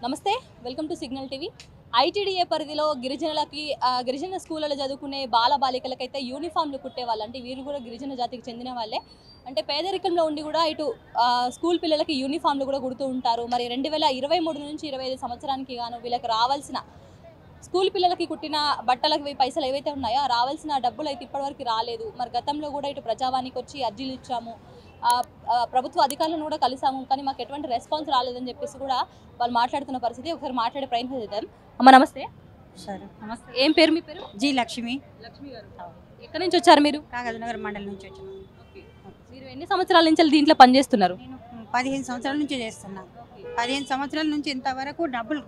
నమస్తే welcome to signal TV. ITDA పరిధిలో గిరిజన స్కూళ్ళలో చదువుకునే బాలికలకైతే యూనిఫామ్లు కుట్టే వాళ్ళు, అంటే వీరు కూడా గిరిజన జాతికి చెందిన వాళ్ళే. అంటే పేదరికంలో ఉండి కూడా ఇటు స్కూల్ పిల్లలకి యూనిఫామ్లు కూడా కుడుతూ ఉంటారు. మరి 2023 నుంచి 25 సంవత్సరానికి గాను వీళ్ళకి రావాల్సిన స్కూల్ పిల్లలకి కుట్టిన బట్టలకి పైసలు ఏవైతే ఉన్నాయో రావాల్సిన డబ్బులు అయితే ఇప్పటివరకు రాలేదు. మరి గతంలో కూడా ఇటు ప్రజావానికి వచ్చి అర్జీలు ఇచ్చాము, ప్రభుత్వ అధికారులను కూడా కలిసాము, కానీ మాకు ఎటువంటి రెస్పాన్స్ రాలేదని చెప్పేసి కూడా వాళ్ళు మాట్లాడుతున్న పరిస్థితి. ఒకసారి మాట్లాడే ప్రయత్నం చేద్దాం. అమ్మ నమస్తే. సరే నమస్తే. ఏం పేరు మీ పేరు? జీ లక్ష్మి. లక్ష్మి గారు ఎక్కడి నుంచి వచ్చారు మీరు? కాగజ్నగర్ మండలం నుంచి వచ్చాను. మీరు ఎన్ని సంవత్సరాల నుంచి దీంట్లో పనిచేస్తున్నారు? నేను 15 సంవత్సరాల నుంచి చేస్తున్నా. 15 సంవత్సరాల నుంచి ఇంతవరకు డబ్బులు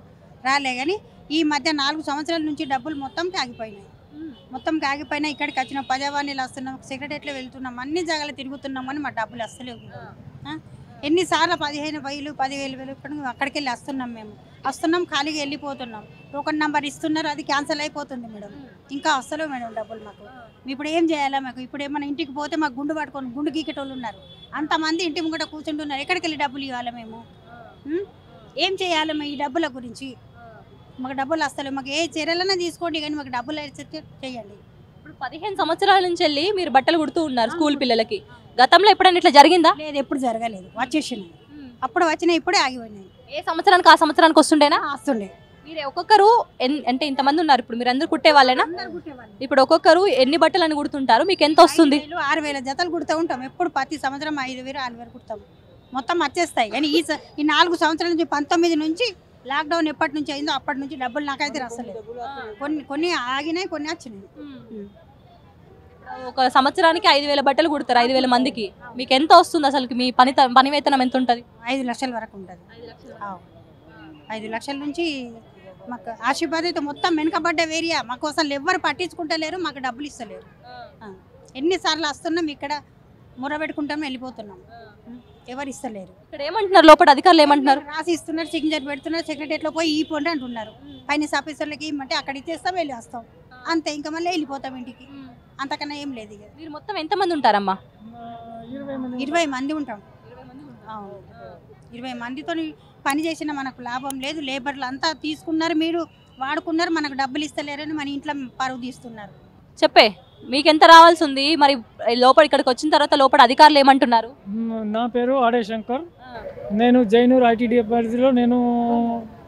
రాలే, కానీ ఈ మధ్య 4 సంవత్సరాల నుంచి డబ్బులు మొత్తం కాగిపోయినాయి. ఇక్కడికి వచ్చిన ప్రజావాణిలో వస్తున్నాం, సెక్రటరీలో వెళ్తున్నాం, అన్ని జాగాలు తిరుగుతున్నాం, కానీ మా డబ్బులు అస్సలేవు. ఎన్నిసార్లు 15,000 10,000 అక్కడికి వెళ్ళి వస్తున్నాం ఖాళీగా వెళ్ళిపోతున్నాం. టోకన్ నెంబర్ ఇస్తున్నారు, అది క్యాన్సిల్ అయిపోతుంది మేడం. ఇంకా వస్తలేవు మేడం డబ్బులు మాకు. ఇప్పుడు ఏం చేయాలా? మాకు ఇప్పుడు ఏమైనా ఇంటికి పోతే మాకు గుండు పట్టుకొని గుండు గీకేటోళ్ళు ఉన్నారు, అంతమంది ఇంటి ముంగట కూర్చుంటున్నారు. ఎక్కడికి వెళ్ళి డబ్బులు ఇవ్వాలి మేము? ఏం చేయాలి మేము ఈ డబ్బుల గురించి? మాకు డబ్బులు వస్తలేవు. మాకు ఏ చర్యలైనా తీసుకోండి, కానీ మాకు డబ్బులు చేయండి. ఇప్పుడు 15 సంవత్సరాల నుంచి వెళ్ళి మీరు బట్టలు కుడుతూ ఉన్నారు స్కూల్ పిల్లలకి. గతంలో ఎప్పుడైనా ఇట్లా జరిగిందా? లేదు, ఎప్పుడు జరగలేదు. వచ్చేసినాయి, అప్పుడు వచ్చినాయి, ఇప్పుడే ఆగిపోయినాయి. ఏ సంవత్సరానికి ఆ సంవత్సరానికి వస్తుండేనా? వస్తుండే. మీరు ఒక్కొక్కరు అంటే ఇంతమంది ఉన్నారు, ఇప్పుడు మీరు అందరు కుట్టే వాళ్ళేనా? ఇప్పుడు ఒక్కొక్కరు ఎన్ని బట్టలు అని కుడుతుంటారు, మీకు ఎంత వస్తుంది? 6,000 జతలు కుడుతూ ఉంటాం. ఎప్పుడు ప్రతి సంవత్సరం 5,000 6,000 కుడతాం. మొత్తం వచ్చేస్తాయి. కానీ ఈ 4 సంవత్సరాల నుంచి 19 నుంచి లాక్డౌన్ ఎప్పటి నుంచి అయిందో అప్పటి నుంచి డబ్బులు నాకైతే రాసలేదు. కొన్ని ఆగినాయి, కొన్ని వచ్చినాయి. ఒక సంవత్సరానికి 5,000 బట్టలు కుడతారు 5,000 మందికి. మీకు ఎంత వస్తుంది అసలు? మీ పని వేతనం ఎంత ఉంటుంది? 5 లక్షల వరకు ఉంటుంది. 5 లక్షల నుంచి మాకు ఆశీర్వాద అయితే మొత్తం వెనుకబడ్డ ఏరియా. మాకు అసలు ఎవ్వరు పట్టించుకుంటలేరు, మాకు డబ్బులు ఇస్తలేరు. ఎన్నిసార్లు వస్తున్నాం, ఇక్కడ మురబెట్టుకుంటాం, వెళ్ళిపోతున్నాం, ఎవరు ఇస్తలేరు. ఇక్కడ ఏమంటున్నారు లోపల అధికారులు? ఏమంటున్నారు? రాసి ఇస్తున్నారు, సిగ్నేచర్ పెడుతున్నారు, సెక్రటరీలో పోయి ఈ పొండి అంటున్నారు. ఫైనాన్స్ ఆఫీసర్లకి ఇమ్మంటే అక్కడ ఇచ్చేస్తాం, వెళ్ళి వస్తాం, అంతే. ఇంకా మళ్ళీ వెళ్ళిపోతాం ఇంటికి, అంతకన్నా ఏం లేదు. ఇక మీరు మొత్తం ఎంతమంది ఉంటారమ్మా? 20 మంది ఉంటాం. 20 మందితో పని చేసిన మనకు లాభం లేదు. లేబర్లు అంతా తీసుకున్నారు, మీరు వాడుకున్నారు, మనకు డబ్బులు ఇస్తలేరని మన ఇంట్లో పరువు తీస్తున్నారు. చెప్పే, మీకు ఎంత రావాల్సి ఉంది? మరి లోపల ఇక్కడికి వచ్చిన తర్వాత లోపల అధికారులు ఏమంటున్నారు? నా పేరు ఆడే శంకర్. నేను జైనూర్ ఐటీడీ పరిధిలో నేను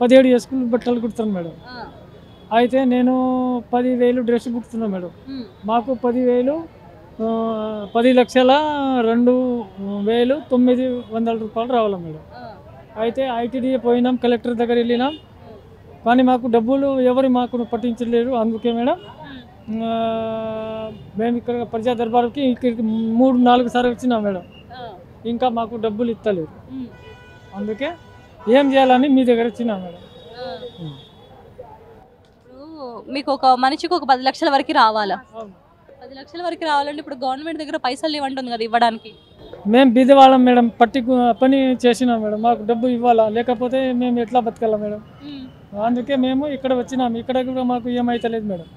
17 స్కూల్ బట్టలు కుడుతాను మేడం. అయితే నేను 10,000 డ్రెస్ కుడుతున్నాను మేడం. మాకు 10,02,900 రూపాయలు రావాలి మేడం. అయితే ఐటీడీ పోయినాం, కలెక్టర్ దగ్గర వెళ్ళినాం, కానీ మాకు డబ్బులు ఎవరు మాకు పట్టించలేరు. అందుకే మేడం మేము ఇక్కడ ప్రజా దర్బార్కి ఇక్కడికి 3-4 సార్లు వచ్చినాం మేడం, ఇంకా మాకు డబ్బులు ఇస్తలేరు. అందుకే ఏం చేయాలని మీ దగ్గర వచ్చినాం మేడం. మీకు ఒక మనిషికి ఒక 10 లక్షల వరకు రావాలా? 10 లక్షల వరకు రావాలంటే ఇప్పుడు గవర్నమెంట్ దగ్గర పైసలు ఇవ్వంటుంది కదా ఇవ్వడానికి. మేము బీదవాళ్ళం మేడం, పని చేసినాం మేడం, మాకు డబ్బు ఇవ్వాలా, లేకపోతే మేము ఎట్లా బతకాలా మేడం? అందుకే మేము ఇక్కడ వచ్చినాం. ఇక్కడ కూడా మాకు ఏమైతలేదు మేడం,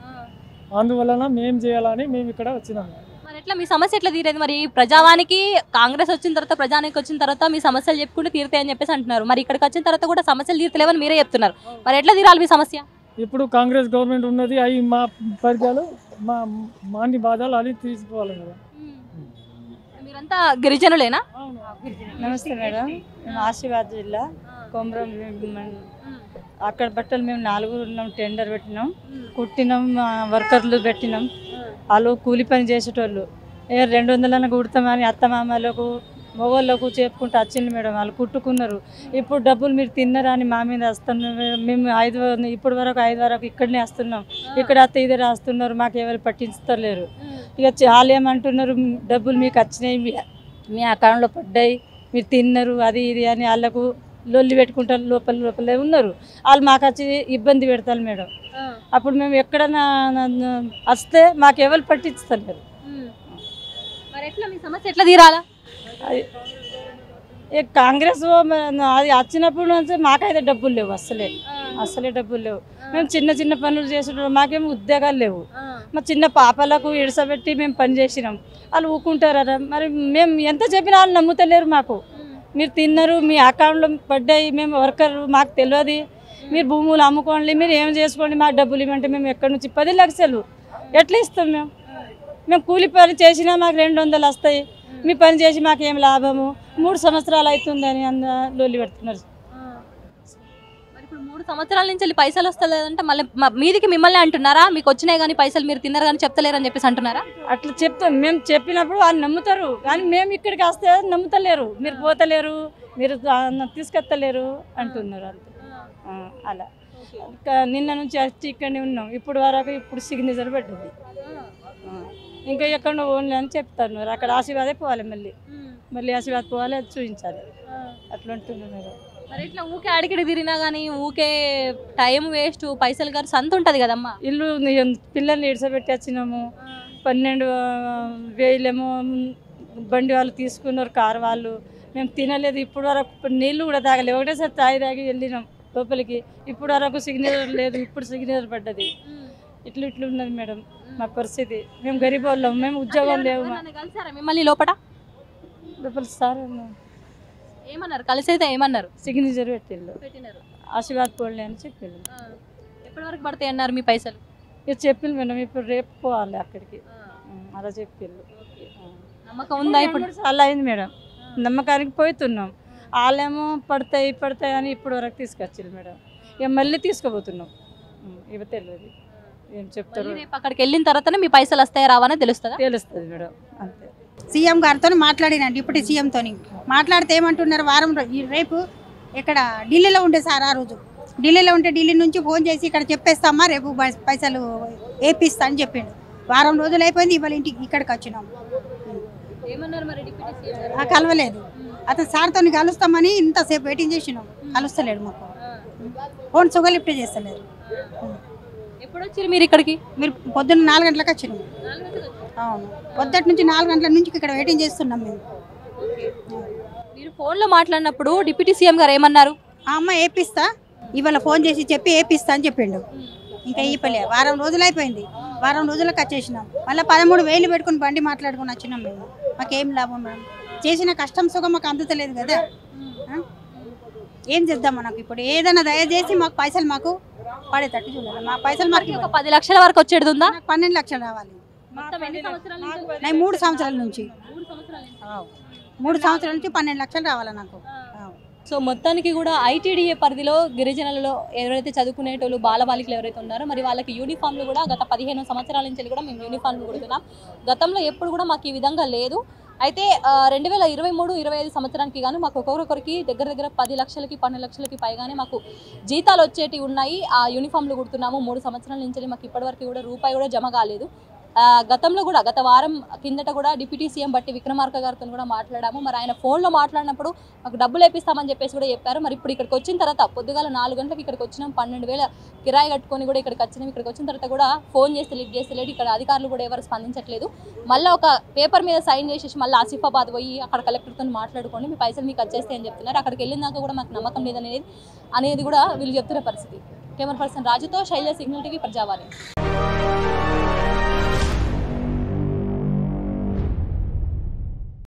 అందువలన మేము చేయాలని మేము ఇక్కడ వచ్చినాం. మరి ఎట్లా మీ సమస్య ఎట్లా తీరేది? మరి ప్రజావానికి కాంగ్రెస్ వచ్చిన తర్వాత, ప్రజానికి వచ్చిన తర్వాత మీ సమస్యలు చెప్పుకుంటే తీరుతాయని చెప్పేసి అంటున్నారు. మరి ఇక్కడికి వచ్చిన తర్వాత కూడా సమస్యలు తీర్తలేవని మీరే చెప్తున్నారు. మరి ఎట్లా తీరాలి మీ సమస్య? ఇప్పుడు కాంగ్రెస్ గవర్నమెంట్ ఉన్నది, అవి మా పరిచయాలు మా అన్ని బాధలు అది తీసుకోవాలి మేడం. మీరంతా గిరిజనులేనా? నమస్తే మేడం, మేము ఆసిఫాబాద్ జిల్లా కొమరం. అక్కడ బట్టలు మేము 4 ఉన్నాం, టెండర్ పెట్టినాం, కుట్టినాం, వర్కర్లు పెట్టినాం. వాళ్ళు కూలి పని చేసేటోళ్ళు 200 కుడతామని అత్తమామలకు మొగోళ్ళకు చెప్పుకుంటూ వచ్చింది మేడం. వాళ్ళు కుట్టుకున్నారు. ఇప్పుడు డబ్బులు మీరు తిన్నారా అని మా మీద వస్తున్నాం. మేము ఇప్పటి వరకు 5 వరకు ఇక్కడనే వస్తున్నాం, ఇక్కడ అత్త ఇదే రాస్తున్నారు, మాకు ఎవరు పట్టించలేరు. ఇక వాళ్ళు ఏమంటున్నారు, డబ్బులు మీకు వచ్చినాయి, మీ అకౌంట్లో పడ్డాయి, మీరు తిన్నారు, అది ఇది అని వాళ్ళకు లొల్లి పెట్టుకుంటారు. లోపలే ఉన్నారు వాళ్ళు, మాకు వచ్చి ఇబ్బంది పెడతారు మేడం. అప్పుడు మేము ఎక్కడన్నా వస్తే మాకు ఎవరు పట్టించలేరు. మరి ఎట్లా మీ సమస్య ఎట్లా తీరాలా? కాంగ్రెస్ అది వచ్చినప్పుడు నుంచి మాకైతే డబ్బులు లేవు, అసలే డబ్బులు లేవు. మేము చిన్న పనులు చేసేటప్పుడు మాకేమో ఉద్యోగాలు లేవు. మా చిన్న పాపలకు ఇడసబెట్టి మేము పని చేసినాం. వాళ్ళు ఊకుంటారా? మరి మేము ఎంత చెప్పినా వాళ్ళు నమ్ముతలేరు. మాకు మీరు తిన్నారు, మీ అకౌంట్లో పడ్డాయి, మేము వర్కర్, మాకు తెలియదు, మీరు భూములు అమ్ముకోండి, మీరు ఏం చేసుకోండి, మాకు డబ్బులు ఇవ్వంటే మేము ఎక్కడి నుంచి 10 లక్షలు ఎట్లా ఇస్తాం? మేము కూలి పని చేసినా మాకు 200 వస్తాయి, మీ పని చేసి మాకేం లాభము? 3 సంవత్సరాలు అవుతుందని లొల్లి పెడుతున్నారు. మరి ఇప్పుడు 3 సంవత్సరాల నుంచి వెళ్ళి పైసలు వస్తలేదంటే మళ్ళీ మీదికి మిమ్మల్ని అంటున్నారా? మీకు వచ్చినాయి కానీ పైసలు మీరు తిన్నారు కానీ చెప్తలేరని చెప్పేసి అంటున్నారా? అట్లా చెప్తాం, మేము చెప్పినప్పుడు వాళ్ళు నమ్ముతారు, కానీ మేము ఇక్కడికి వస్తే నమ్ముతలేరు. మీరు పోతలేరు, మీరు తీసుకెత్తలేరు అంటున్నారు అంతే. అలా నిన్న నుంచి వచ్చి ఇక్కడనే ఉన్నాం, ఇప్పుడు వరకు ఇప్పుడు సిగ్నేచర్ పెట్టింది. ఇంకా ఎక్కడ ఓన్లీ అని చెప్తారు. అక్కడ ఆశీర్వాదే పోవాలి, మళ్ళీ ఆశీర్వాద్ పోవాలి, అది చూపించాలి. అట్లా ఉంటున్నారు. మరి ఇట్లా ఊకే అడిగిడి తిరిగినా కానీ ఊకే టైం వేస్ట్, పైసలు ఖర్చు అంత ఉంటుంది కదమ్మా. ఇల్లు పిల్లల్ని ఇడిసపెట్టి వచ్చినాము, 12,000 బండి వాళ్ళు తీసుకున్నారు, కారు వాళ్ళు. మేము తినలేదు ఇప్పుడు వరకు, నీళ్ళు కూడా తాగలేదు, ఒకటేసారి తాగి వెళ్ళినాం లోపలికి. ఇప్పుడు వరకు సిగ్నేచర్ లేదు, ఇప్పుడు సిగ్నేచర్ పడ్డది. ఇట్లా ఉన్నది మేడం మా పరిస్థితి. మేము గరీబ్ వాళ్ళం, మేము ఉద్యోగం లేవు. కలిసారా మిమ్మల్ని లోపల? సార్ ఏమన్నారు? కలిసైతే ఏమన్నారు? సిగ్నేచర్ పెట్టిళ్ళు, ఆశీర్వాద్ పోలే అని చెప్పిండు. ఎప్పటి వరకు పడతాయి అన్నారు మీ పైసలు? ఇక చెప్పింది మేడం, ఇప్పుడు రేపు పోవాలి అక్కడికి, అలా చెప్పిండు. నమ్మకం ఉందా? ఇప్పుడు అలా అయింది మేడం, నమ్మకానికి పోతున్నాం. వాళ్ళేమో పడతాయి అని ఇప్పుడు వరకు తీసుకొచ్చారు మేడం. ఇక మళ్ళీ తీసుకుపోతున్నాం, ఇవి తెలియదు ఏం చెప్తారు. రేపు అక్కడికి వెళ్ళిన తర్వాతనే మీ పైసలు వస్తాయా రావని తెలుస్తుంది మేడం. అంతే. సీఎం గారితో మాట్లాడినా, డిప్యూటీ సీఎంతో మాట్లాడితే ఏమంటున్నారు, రేపు ఇక్కడ ఢిల్లీలో ఉండే సార్, ఆ రోజు ఢిల్లీలో ఉంటే ఢిల్లీ నుంచి ఫోన్ చేసి ఇక్కడ చెప్పేస్తామా రేపు పైసలు వేపిస్తా అని చెప్పిండు. వారం రోజులు అయిపోయింది, ఇవాళ ఇంటికి ఇక్కడికి వచ్చినాం. కలవలేదు, అతను సార్తో కలుస్తామని ఇంతసేపు వెయిటింగ్ చేసినాం, కలుస్తలేడు. మాకు ఫోన్ సుగ లిఫ్ట్ చేస్తలేరు. ఎప్పుడు వచ్చారు మీరు ఇక్కడికి? మీరు పొద్దున్న 4 గంటలకు వచ్చినాము. అవును, పొద్దుటి నుంచి 4 గంటల నుంచి ఇక్కడ వెయిటింగ్ చేస్తున్నాం మేము. మీరు ఫోన్లో మాట్లాడినప్పుడు డిప్యూటీ సీఎం గారు ఏమన్నారు? ఆ అమ్మ వేపిస్తా, ఇవాళ ఫోన్ చేసి చెప్పి వేపిస్తా అని చెప్పిండు. ఇంకా ఈ పల్లె వారం రోజులు అయిపోయింది, వారం రోజులకు వచ్చేసినాం. మళ్ళీ 13,000 పెట్టుకుని బండి మాట్లాడుకుని వచ్చినాం మేము. మాకేం లాభం మేడం? చేసిన కష్టం సుఖం మాకు అందుతలేదు కదా. ఏం చేద్దాం మనకు? ఇప్పుడు ఏదైనా దయచేసి మాకు పైసలు మాకు పడేటట్టు చూడాలి. మా పైసలు మాకు ఒక 10 లక్షల వరకు వచ్చేది ఉందా? 12 లక్షలు రావాలి. 3 సంవత్సరాల నుంచి 12 లక్షలు రావాలి నాకు. సో మొత్తానికి కూడా ఐటీడీఏ పరిధిలో గిరిజనులలో ఎవరైతే చదువుకునేటోళ్ళు బాలబాలికలు ఎవరైతే ఉన్నారో మరి వాళ్ళకి యూనిఫామ్లు కూడా గత 15 సంవత్సరాల నుంచి కూడా మేము యూనిఫామ్లు కుడుతున్నాం. గతంలో ఎప్పుడు కూడా మాకు ఈ విధంగా లేదు. అయితే 2023-25 సంవత్సరానికి గాను మాకు ఒక్కొక్కరికి దగ్గర 10 లక్షలకి 12 లక్షలకి పైగానే మాకు జీతాలు వచ్చేటివి ఉన్నాయి. ఆ యూనిఫామ్లు కుడుతున్నాము. 3 సంవత్సరాల నుంచి మాకు ఇప్పటివరకు కూడా రూపాయి కూడా జమ కాలేదు. గతంలో కూడా గత వారం కిందట కూడా డిప్యూటీ సీఎం బట్టి విక్రమార్క గారితో కూడా మాట్లాడాము. మరి ఆయన ఫోన్లో మాట్లాడినప్పుడు మాకు డబ్బులు వేపిస్తామని చెప్పేసి కూడా చెప్పారు. మరి ఇప్పుడు ఇక్కడికి వచ్చిన తర్వాత పొద్దుగాల 4 గంటలకు ఇక్కడికి వచ్చినాం, 12,000 కిరాయి కట్టుకొని కూడా ఇక్కడికి వచ్చినాం. ఇక్కడికి వచ్చిన తర్వాత కూడా ఫోన్ చేస్తే లిఫ్ట్ చేస్తలేదు. ఇక్కడ అధికారులు కూడా ఎవరు స్పందించట్లేదు. మళ్ళీ ఒక పేపర్ మీద సైన్ చేసేసి మళ్ళీ ఆసిఫాబాద్ పోయి అక్కడ కలెక్టర్తో మాట్లాడుకోండి, మీ పైసలు మీకు వచ్చేస్తాయి అని చెప్తున్నారు. అక్కడికి వెళ్ళినాక కూడా మాకు నమ్మకం లేదనేది కూడా వీళ్ళు చెప్తున్న పరిస్థితి. కెమెరా పర్సన్ రాజుతో శైలజ, సిగ్నల్ టీవీ, ప్రజావాణి.